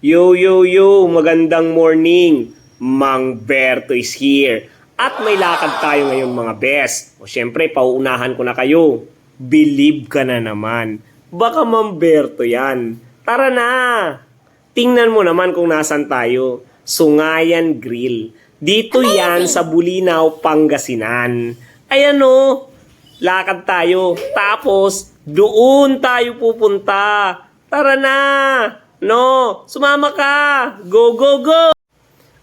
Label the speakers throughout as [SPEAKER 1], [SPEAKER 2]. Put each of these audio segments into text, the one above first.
[SPEAKER 1] Yo, magandang morning. Mang Berto is here. At may lakad tayo ngayon mga best. O syempre, pauunahan ko na kayo. Believe ka na naman. Baka Mang Berto yan. Tara na! Tingnan mo naman kung nasan tayo. Sungayan Grill. Dito yan sa Bulinaw, Pangasinan. Ayan o. Lakad tayo. Tapos, doon tayo pupunta. Tara na! No, sumama ka! Go!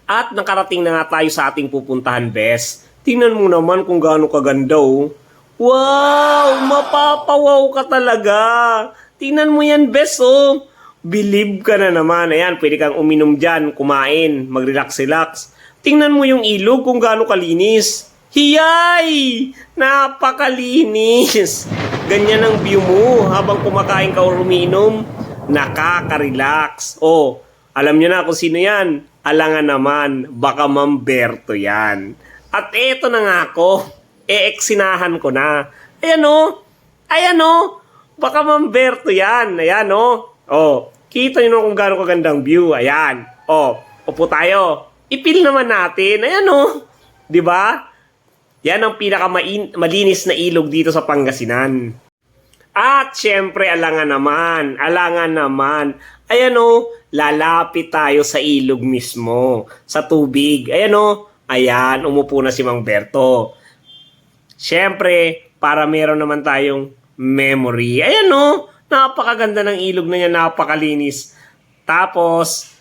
[SPEAKER 1] At nakarating na nga tayo sa ating pupuntahan, bes. Tingnan mo naman kung gaano kaganda, oh. Wow! Mapapawaw ka talaga! Tingnan mo yan, bes, oh. Believe ka na naman. Ayan, pwede kang uminom dyan, kumain, mag-relax. Tingnan mo yung ilog kung gaano kalinis. Hiyay! Napakalinis! Ganyan ang view mo habang kumakain ka o uminom. Nakaka-relax. Oh, alam nyo na kung sino yan. Alangan naman, baka Mang Berto yan. At eto na nga ako. Eksinahan ko na. Ayan o. Baka Mang Berto yan. Ayan o. Oh, kita nyo kung gaano kagandang view. Ayan. Oh, upo tayo. Ipil naman natin. Ayan o. Diba? Yan ang pinakamalinis na ilog dito sa Pangasinan. At syempre, alangan naman. Ayan o, lalapit tayo sa ilog mismo, sa tubig. Ayan o, ayan, umupo na si Mang Berto. Syempre, para meron naman tayong memory. Ayan o, napakaganda ng ilog na yan, napakalinis. Tapos,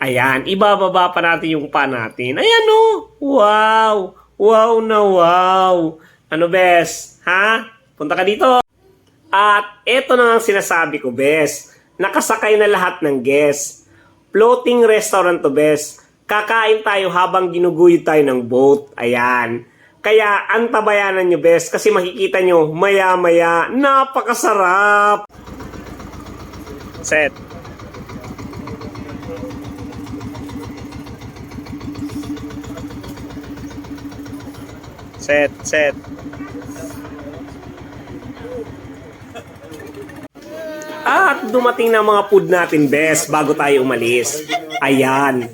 [SPEAKER 1] ayan, ibababa pa natin yung pa natin. Ayan o, wow na wow. Ano bes, ha? Punta ka dito. At eto na ang sinasabi ko, bes. Nakasakay na lahat ng guests. Floating restaurant to, bes. Kakain tayo habang ginuguyod tayo ng boat. Ayan. Kaya antabayanan nyo, bes. Kasi makikita nyo, maya-maya, napakasarap. Set. At dumating na mga food natin, bes, bago tayo umalis. Ayan.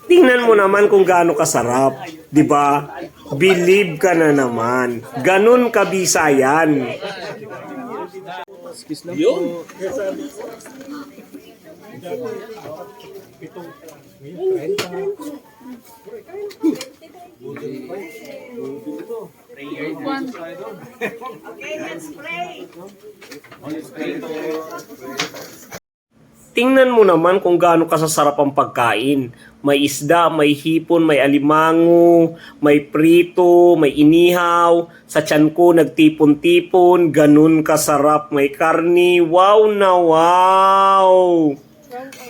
[SPEAKER 1] Tingnan mo naman kung gaano kasarap. 'Di ba? Believe ka na naman. Ganun kabisa yan. Yo.
[SPEAKER 2] Okay, let's pray.
[SPEAKER 1] Tingnan mo naman kung gaano kasasarap ang pagkain. May isda, may hipon, may alimango, may prito, may inihaw. Sa tiyan ko nagtipon-tipon, ganun kasarap. May karni, wow na wow!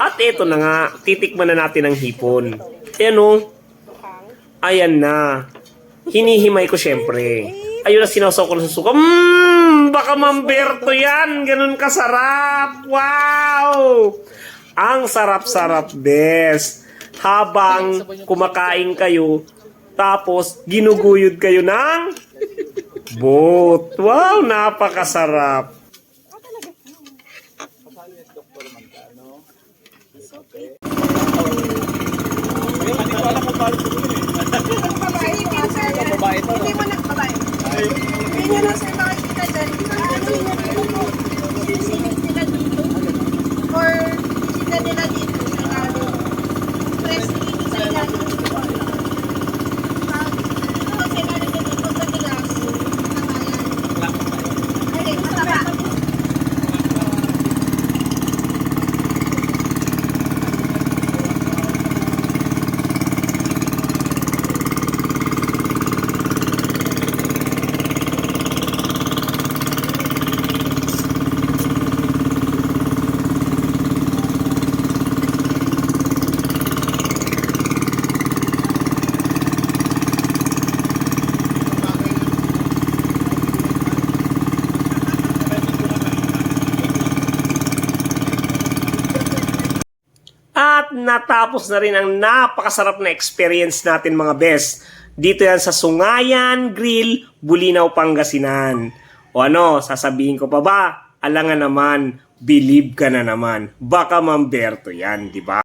[SPEAKER 1] At eto na nga, titikman na natin ang hipon. Ayan o. Ayan na. Hinihimay ko syempre. Ayun na, sinasaw ko na sa suka. Baka Mang Berto yan. Ganun kasarap. Wow! Ang sarap-sarap, bes. Habang kumakain kayo, tapos ginuguyod kayo ng boat. Wow, napakasarap.
[SPEAKER 2] Hindi mo nagbabae. Hindi nyo lang sir makikita dyan. Ano yung sisingit nila dito? Or bisita nila dito sa lalo? Press dito sa ilalim. Kasi lalo dito sa tigas. Ay, mataba.
[SPEAKER 1] At natapos na rin ang napakasarap na experience natin mga best. Dito yan sa Sungayan Grill, Bulinaw, Pangasinan. O ano, sasabihin ko pa ba? Alangan naman, believe ka na naman. Baka Mang Berto yan, di ba?